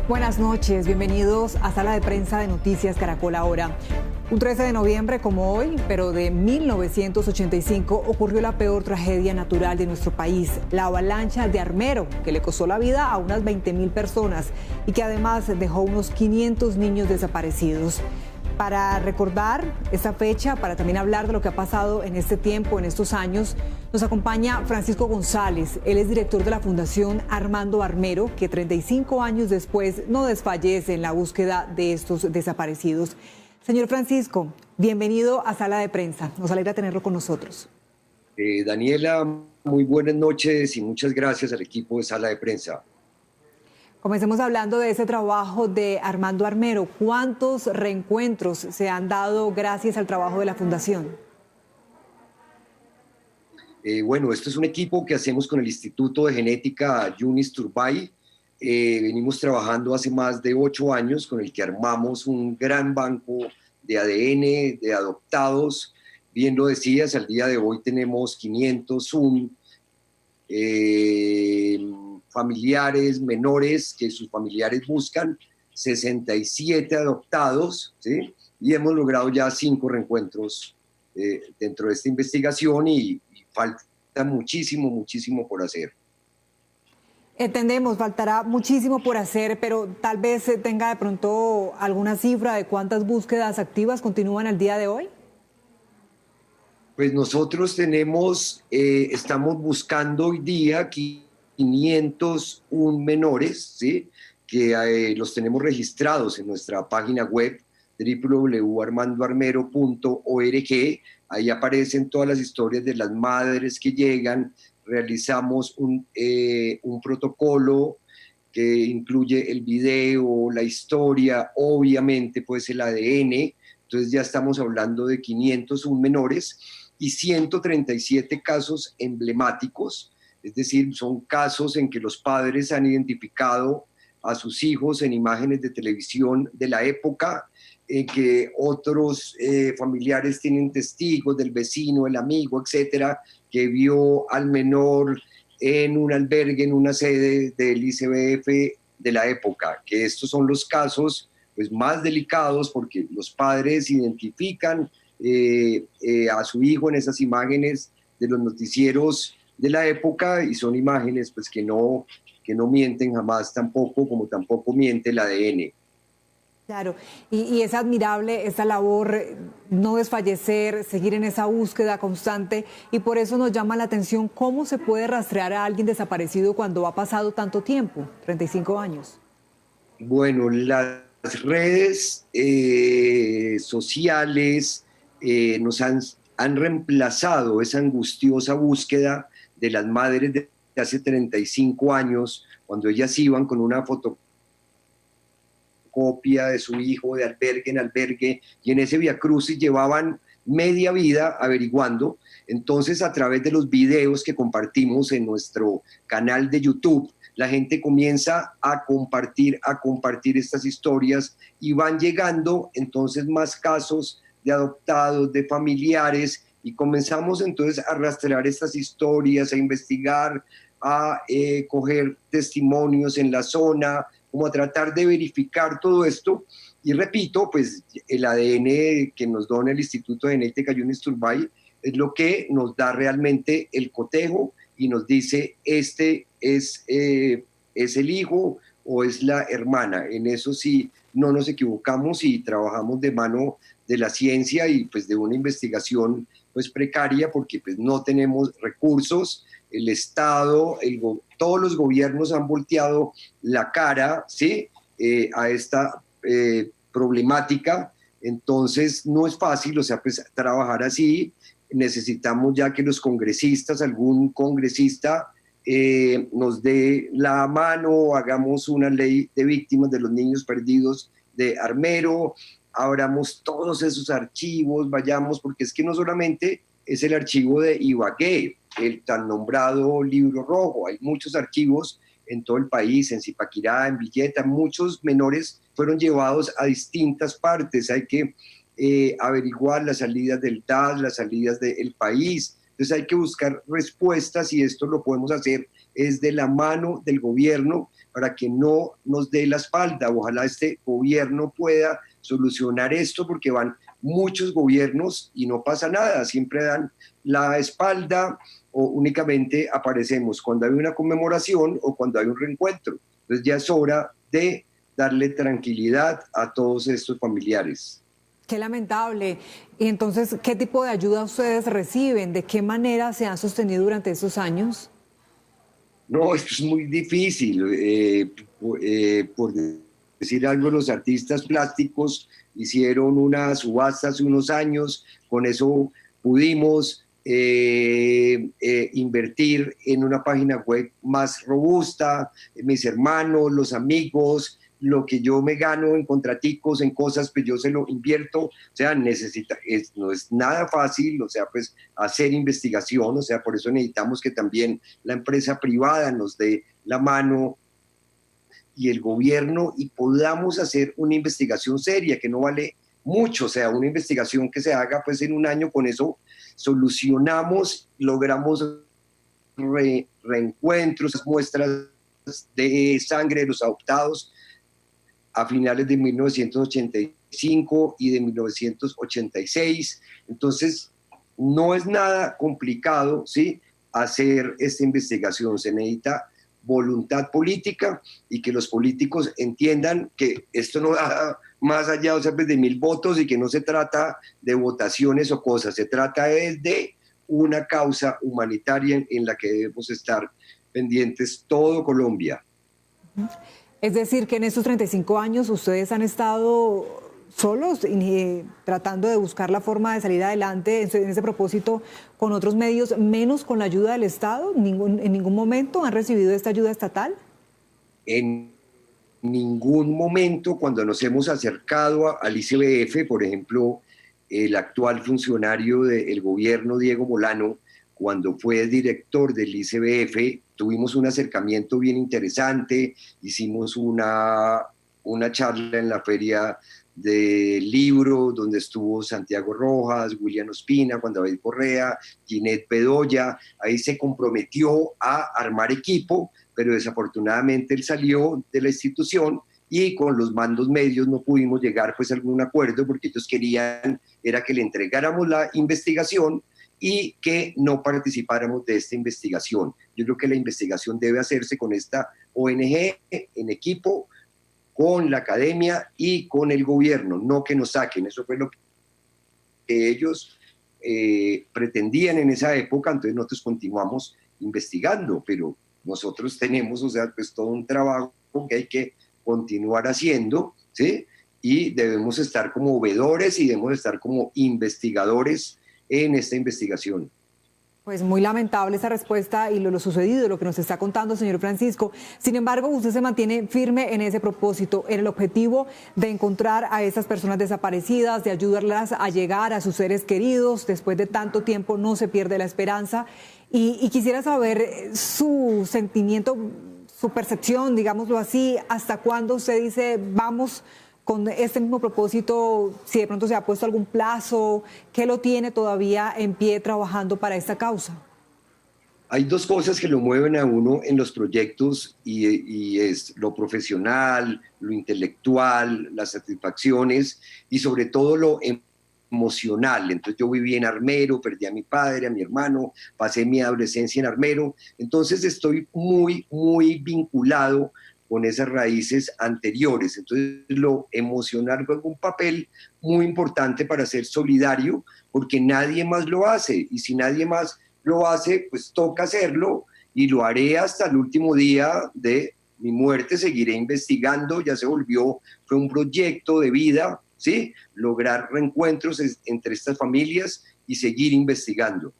Buenas noches, bienvenidos a Sala de Prensa de Noticias Caracol Ahora. Un 13 de noviembre como hoy, pero de 1985, ocurrió la peor tragedia natural de nuestro país, la avalancha de Armero, que le costó la vida a unas 20.000 personas y que además dejó unos 500 niños desaparecidos. Para recordar esta fecha, para también hablar de lo que ha pasado en este tiempo, en estos años, nos acompaña Francisco González. Él es director de la Fundación Armando Armero, que 35 años después no desfallece en la búsqueda de estos desaparecidos. Señor Francisco, bienvenido a Sala de Prensa. Nos alegra tenerlo con nosotros. Daniela, muy buenas noches y muchas gracias al equipo de Sala de Prensa. Comencemos hablando de ese trabajo de Armando Armero. ¿Cuántos reencuentros se han dado gracias al trabajo de la Fundación? Bueno, esto es un equipo que hacemos con el Instituto de Genética Yunis Turbay. Venimos trabajando hace más de 8 años con el que armamos un gran banco de ADN, de adoptados. Bien lo decías, al día de hoy tenemos 501 familiares menores que sus familiares buscan, 67 adoptados, ¿sí? Y hemos logrado ya 5 reencuentros dentro de esta investigación y falta muchísimo, muchísimo por hacer. Entendemos, faltará muchísimo por hacer, pero tal vez tenga de pronto alguna cifra de cuántas búsquedas activas continúan al día de hoy. Pues nosotros estamos buscando hoy día 501 menores, ¿sí? Que los tenemos registrados en nuestra página web www.armandoarmero.org. Ahí aparecen todas las historias de las madres que llegan. Realizamos un protocolo que incluye el video, la historia, obviamente pues el ADN. Entonces ya estamos hablando de 501 menores y 137 casos emblemáticos, es decir, son casos en que los padres han identificado a sus hijos en imágenes de televisión de la época, en que otros familiares tienen testigos del vecino, el amigo, etcétera, que vio al menor en un albergue, en una sede del ICBF de la época, que estos son los casos pues, más delicados porque los padres identifican a su hijo en esas imágenes de los noticieros de la época y son imágenes pues, que no mienten jamás tampoco, como tampoco miente el ADN. Claro, y es admirable esta labor, no desfallecer, seguir en esa búsqueda constante, y por eso nos llama la atención cómo se puede rastrear a alguien desaparecido cuando ha pasado tanto tiempo, 35 años. Bueno, las redes sociales nos han reemplazado esa angustiosa búsqueda de las madres de hace 35 años, cuando ellas iban con una fotocopia de su hijo de albergue en albergue, y en ese viacrucis llevaban media vida averiguando. Entonces, a través de los videos que compartimos en nuestro canal de YouTube, la gente comienza a compartir estas historias y van llegando entonces más casos de adoptados, de familiares, y comenzamos entonces a rastrear estas historias, a investigar, a coger testimonios en la zona, como a tratar de verificar todo esto. Y repito, pues el ADN que nos dona el Instituto de Genética Yunis Turbay es lo que nos da realmente el cotejo y nos dice este es el hijo o es la hermana. En eso sí no nos equivocamos y trabajamos de mano de la ciencia y pues de una investigación pues precaria porque pues no tenemos recursos. El Estado, todos los gobiernos han volteado la cara, ¿sí? A esta problemática. Entonces no es fácil, o sea, pues trabajar así. Necesitamos ya que los congresistas, algún congresista nos dé la mano, hagamos una ley de víctimas de los niños perdidos de Armero, abramos todos esos archivos, vayamos, porque es que no solamente es el archivo de Ibagué, el tan nombrado Libro Rojo, hay muchos archivos en todo el país, en Zipaquirá, en Villeta, muchos menores fueron llevados a distintas partes, hay que averiguar las salidas del TAS, las salidas del país, Entonces hay que buscar respuestas y esto lo podemos hacer es de la mano del gobierno para que no nos dé la espalda. Ojalá este gobierno pueda solucionar esto porque van muchos gobiernos y no pasa nada, siempre dan la espalda o únicamente aparecemos cuando hay una conmemoración o cuando hay un reencuentro. Entonces ya es hora de darle tranquilidad a todos estos familiares. Qué lamentable. Y entonces, ¿qué tipo de ayuda ustedes reciben? ¿De qué manera se han sostenido durante estos años? No, esto es muy difícil. Por decir algo, los artistas plásticos hicieron una subasta hace unos años, con eso pudimos invertir en una página web más robusta, mis hermanos, los amigos, lo que yo me gano en contraticos, en cosas, pues yo se lo invierto, o sea, no es nada fácil, o sea, pues hacer investigación, o sea, por eso necesitamos que también la empresa privada nos dé la mano y el gobierno y podamos hacer una investigación seria que no vale mucho, o sea, una investigación que se haga pues en un año, con eso solucionamos, logramos reencuentros, muestras de sangre de los adoptados a finales de 1985 y de 1986. Entonces, no es nada complicado, ¿sí?, hacer esta investigación. Se necesita voluntad política y que los políticos entiendan que esto no da más allá, o sea, pues de 1000 votos y que no se trata de votaciones o cosas, se trata de una causa humanitaria en la que debemos estar pendientes todo Colombia. Es decir, que en estos 35 años ustedes han estado solos tratando de buscar la forma de salir adelante en ese propósito con otros medios, menos con la ayuda del Estado. ¿En ningún momento han recibido esta ayuda estatal? En ningún momento, cuando nos hemos acercado al ICBF, por ejemplo, el actual funcionario del gobierno, Diego Molano, cuando fue director del ICBF, tuvimos un acercamiento bien interesante, hicimos una charla en la Feria del Libro, donde estuvo Santiago Rojas, William Ospina, Juan David Correa, Ginette Bedoya. Ahí se comprometió a armar equipo, pero desafortunadamente él salió de la institución y con los mandos medios no pudimos llegar pues a algún acuerdo, porque ellos querían era que le entregáramos la investigación y que no participáramos de esta investigación. Yo creo que la investigación debe hacerse con esta ONG en equipo, con la academia y con el gobierno, no que nos saquen. Eso fue lo que ellos pretendían en esa época, entonces nosotros continuamos investigando, pero nosotros tenemos, o sea, pues todo un trabajo que hay que continuar haciendo, ¿sí? Y debemos estar como veedores y debemos estar como investigadores en esta investigación. Pues muy lamentable esa respuesta y lo sucedido, lo que nos está contando, señor Francisco. Sin embargo, usted se mantiene firme en ese propósito, en el objetivo de encontrar a esas personas desaparecidas, de ayudarlas a llegar a sus seres queridos. Después de tanto tiempo no se pierde la esperanza. Y quisiera saber su sentimiento, su percepción, digámoslo así, hasta cuándo usted dice vamos con este mismo propósito, si de pronto se ha puesto algún plazo, ¿qué lo tiene todavía en pie trabajando para esta causa? Hay dos cosas que lo mueven a uno en los proyectos y es lo profesional, lo intelectual, las satisfacciones y sobre todo lo emocional. Entonces yo viví en Armero, perdí a mi padre, a mi hermano, pasé mi adolescencia en Armero, entonces estoy muy vinculado con esas raíces anteriores. Entonces lo emocional juega un papel muy importante para ser solidario, porque nadie más lo hace, y si nadie más lo hace, pues toca hacerlo, y lo haré hasta el último día de mi muerte. Seguiré investigando, ya se volvió, fue un proyecto de vida, ¿sí? Lograr reencuentros entre estas familias y seguir investigando.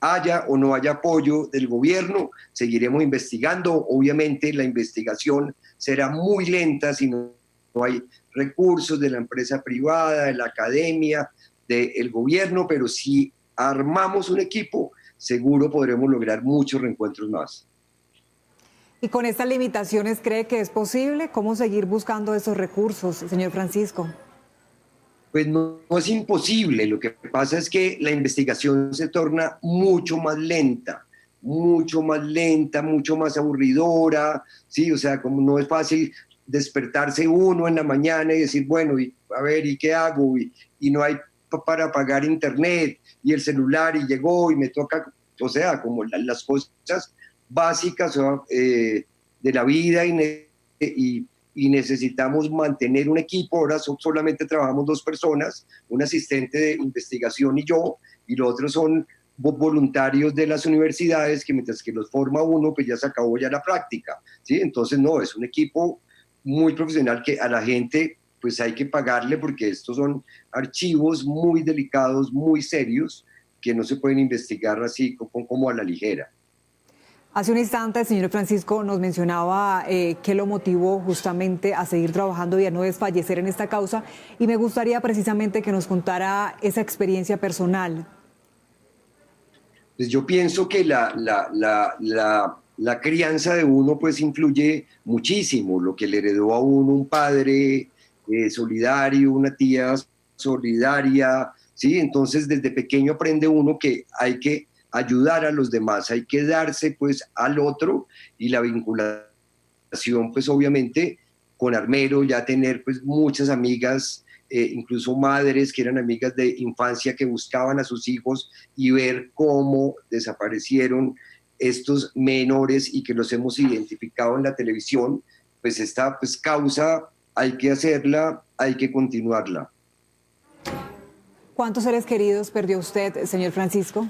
Haya o no haya apoyo del gobierno, seguiremos investigando. Obviamente la investigación será muy lenta si no hay recursos de la empresa privada, de la academia, del gobierno, pero si armamos un equipo, seguro podremos lograr muchos reencuentros más. ¿Y con estas limitaciones cree que es posible? ¿Cómo seguir buscando esos recursos, señor Francisco? Pues no es imposible, lo que pasa es que la investigación se torna mucho más aburridora, ¿sí? O sea, como no es fácil despertarse uno en la mañana y decir, bueno, y, a ver, ¿y qué hago? Y no hay para pagar internet, y el celular, y llegó, y me toca, o sea, como las cosas básicas de la vida y necesitamos mantener un equipo. Ahora solamente trabajamos 2 personas, un asistente de investigación y yo, y los otros son voluntarios de las universidades que mientras que los forma uno, pues ya se acabó ya la práctica, ¿sí? Entonces, no, es un equipo muy profesional que a la gente pues hay que pagarle porque estos son archivos muy delicados, muy serios, que no se pueden investigar así como a la ligera. Hace un instante el señor Francisco nos mencionaba qué lo motivó justamente a seguir trabajando y a no desfallecer en esta causa, y me gustaría precisamente que nos contara esa experiencia personal. Pues yo pienso que la crianza de uno pues influye muchísimo, lo que le heredó a uno un padre solidario, una tía solidaria, ¿sí? Entonces desde pequeño aprende uno que hay que ayudar a los demás, hay que darse pues al otro, y la vinculación pues obviamente con Armero, ya tener pues muchas amigas, incluso madres que eran amigas de infancia que buscaban a sus hijos, y ver cómo desaparecieron estos menores y que los hemos identificado en la televisión, pues esta pues causa hay que hacerla, hay que continuarla. ¿Cuántos seres queridos perdió usted, señor Francisco?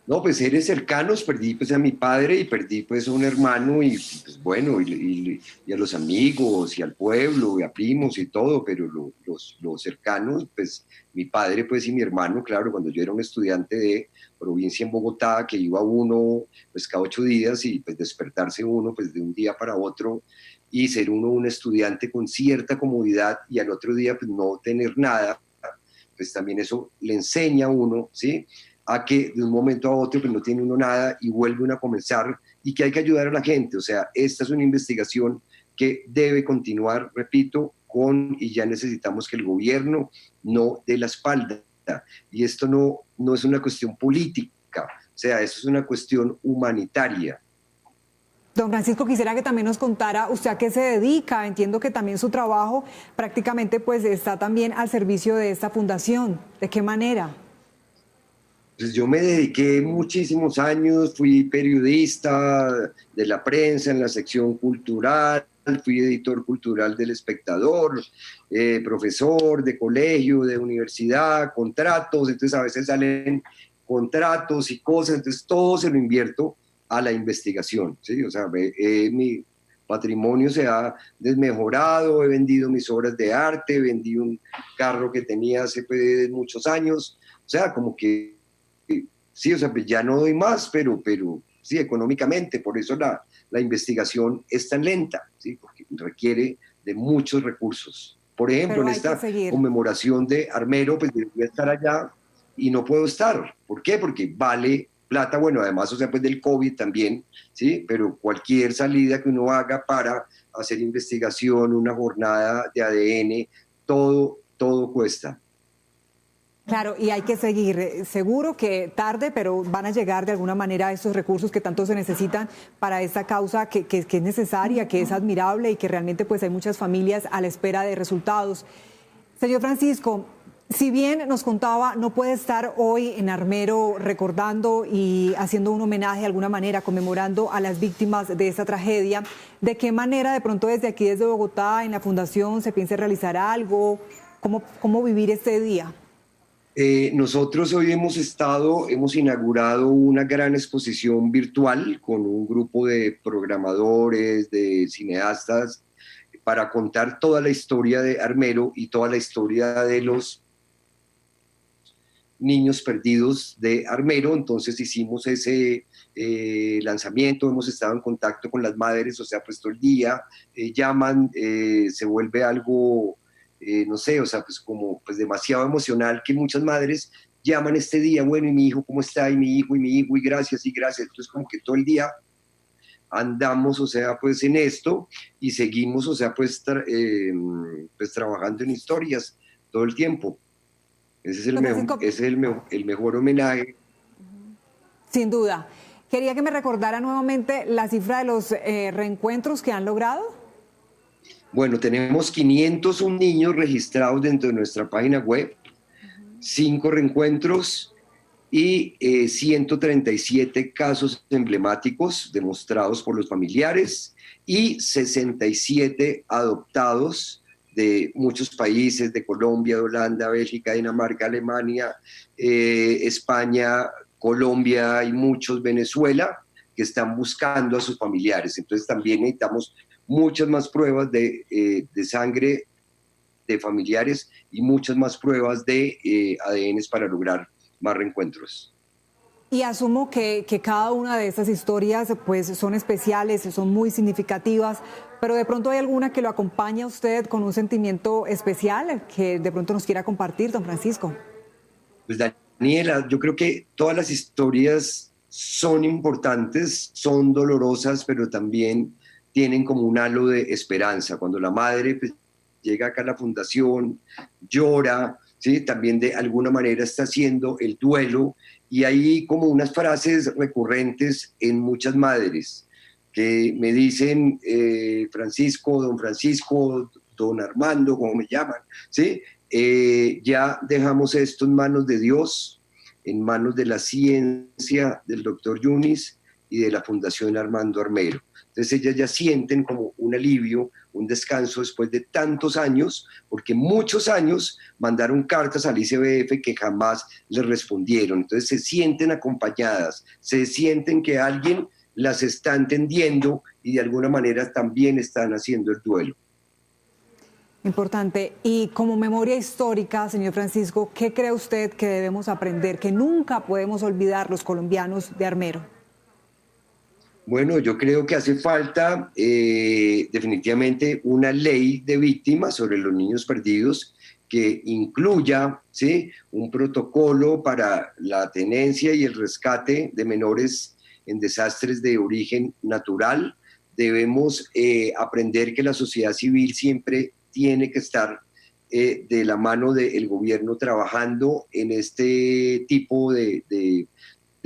No, pues seres cercanos, perdí pues a mi padre y perdí pues a un hermano y pues bueno, y a los amigos y al pueblo y a primos y todo, pero los cercanos, pues mi padre pues y mi hermano, claro, cuando yo era un estudiante de provincia en Bogotá, que iba uno pues cada 8 días y pues despertarse uno pues de un día para otro y ser uno un estudiante con cierta comodidad y al otro día pues no tener nada, pues también eso le enseña a uno, ¿sí? A que de un momento a otro pues no tiene uno nada y vuelve uno a comenzar y que hay que ayudar a la gente. O sea, esta es una investigación que debe continuar, repito, y ya necesitamos que el gobierno no dé la espalda. Y esto no es una cuestión política, o sea, esto es una cuestión humanitaria. Don Francisco, quisiera que también nos contara usted a qué se dedica. Entiendo que también su trabajo prácticamente pues está también al servicio de esta fundación. ¿De qué manera? Pues yo me dediqué muchísimos años, fui periodista de la prensa en la sección cultural, fui editor cultural del Espectador, profesor de colegio, de universidad, contratos, entonces a veces salen contratos y cosas, entonces todo se lo invierto a la investigación, ¿sí? O sea, mi patrimonio se ha desmejorado, he vendido mis obras de arte, vendí un carro que tenía hace pues, muchos años, o sea, como que sí, o sea, pues ya no doy más, pero sí, económicamente, por eso la investigación es tan lenta, ¿sí? Porque requiere de muchos recursos. Por ejemplo, en esta conmemoración de Armero, pues debería estar allá y no puedo estar. ¿Por qué? Porque vale plata, bueno, además, o sea, pues del COVID también, ¿sí? Pero cualquier salida que uno haga para hacer investigación, una jornada de ADN, todo cuesta. Claro, y hay que seguir. Seguro que tarde, pero van a llegar de alguna manera estos recursos que tanto se necesitan para esta causa que es necesaria, que es admirable y que realmente pues hay muchas familias a la espera de resultados. Señor Francisco, si bien nos contaba, no puede estar hoy en Armero recordando y haciendo un homenaje de alguna manera, conmemorando a las víctimas de esta tragedia, ¿de qué manera de pronto desde aquí, desde Bogotá, en la Fundación, se piensa realizar algo? ¿Cómo vivir este día? Nosotros hoy hemos inaugurado una gran exposición virtual con un grupo de programadores, de cineastas, para contar toda la historia de Armero y toda la historia de los niños perdidos de Armero. Entonces hicimos ese lanzamiento, hemos estado en contacto con las madres, o sea, pues todo el día, llaman, se vuelve algo... no sé, o sea, pues como pues demasiado emocional que muchas madres llaman este día, bueno, y mi hijo, ¿cómo está? Y mi hijo, y gracias, y gracias. Entonces como que todo el día andamos, o sea, pues en esto y seguimos, o sea, pues, pues trabajando en historias todo el tiempo. Ese es el, Don Francisco, ese es el mejor homenaje. sin duda. Quería que me recordara nuevamente la cifra de los reencuentros que han logrado. Bueno, tenemos 501 niños registrados dentro de nuestra página web, 5 reencuentros y 137 casos emblemáticos demostrados por los familiares y 67 adoptados de muchos países, de Colombia, de Holanda, Bélgica, Dinamarca, Alemania, España, Colombia y muchos, Venezuela, que están buscando a sus familiares. Entonces también necesitamos muchas más pruebas de sangre de familiares y muchas más pruebas de ADN para lograr más reencuentros. Y asumo que cada una de estas historias pues son especiales, son muy significativas, pero de pronto hay alguna que lo acompaña a usted con un sentimiento especial que de pronto nos quiera compartir, don Francisco. Pues Daniela, yo creo que todas las historias son importantes, son dolorosas, pero también tienen como un halo de esperanza. Cuando la madre pues, llega acá a la fundación, llora, ¿sí? También de alguna manera está haciendo el duelo, y hay como unas frases recurrentes en muchas madres que me dicen Francisco, don Armando, como me llaman, ¿sí? Ya dejamos esto en manos de Dios, en manos de la ciencia del doctor Yunis y de la Fundación Armando Armero. Entonces ellas ya sienten como un alivio, un descanso después de tantos años, porque muchos años mandaron cartas al ICBF que jamás les respondieron. Entonces se sienten acompañadas, se sienten que alguien las está entendiendo y de alguna manera también están haciendo el duelo. Importante. Y como memoria histórica, señor Francisco, ¿qué cree usted que debemos aprender, que nunca podemos olvidar los colombianos de Armero? Bueno, yo creo que hace falta definitivamente una ley de víctimas sobre los niños perdidos que incluya, ¿sí?, un protocolo para la tenencia y el rescate de menores en desastres de origen natural. Debemos aprender que la sociedad civil siempre tiene que estar de la mano del gobierno trabajando en este tipo de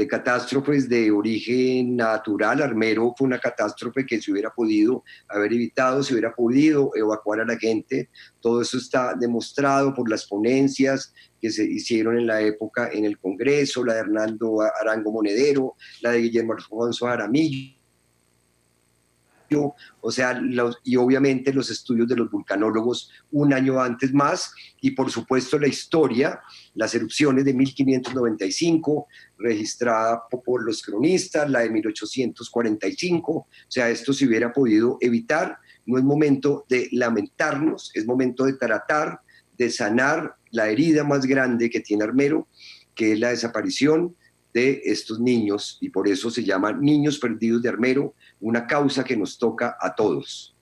catástrofes de origen natural. Armero fue una catástrofe que se hubiera podido haber evitado, se hubiera podido evacuar a la gente. Todo eso está demostrado por las ponencias que se hicieron en la época en el Congreso, la de Hernando Arango Monedero, la de Guillermo Alfonso Jaramillo, o sea, y obviamente los estudios de los vulcanólogos un año antes más, y por supuesto la historia, las erupciones de 1595, registrada por los cronistas, la de 1845, o sea, esto se hubiera podido evitar. No es momento de lamentarnos, es momento de tratar de sanar la herida más grande que tiene Armero, que es la desaparición de estos niños, y por eso se llama Niños Perdidos de Armero, una causa que nos toca a todos.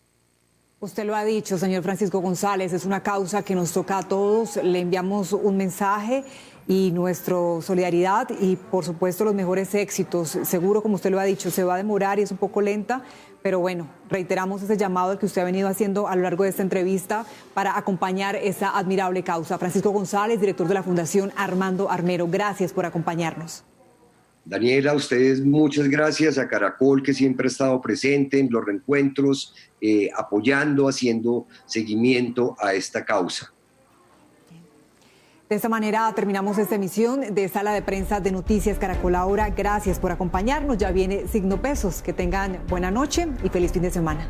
Usted lo ha dicho, señor Francisco González, es una causa que nos toca a todos. Le enviamos un mensaje y nuestra solidaridad y, por supuesto, los mejores éxitos. Seguro, como usted lo ha dicho, se va a demorar y es un poco lenta, pero bueno, reiteramos ese llamado que usted ha venido haciendo a lo largo de esta entrevista para acompañar esa admirable causa. Francisco González, director de la Fundación Armando Armero, gracias por acompañarnos. Daniela, a ustedes muchas gracias, a Caracol, que siempre ha estado presente en los reencuentros, apoyando, haciendo seguimiento a esta causa. De esta manera terminamos esta emisión de Sala de Prensa de Noticias Caracol Ahora. Gracias por acompañarnos. Ya viene Signo Pesos. Que tengan buena noche y feliz fin de semana.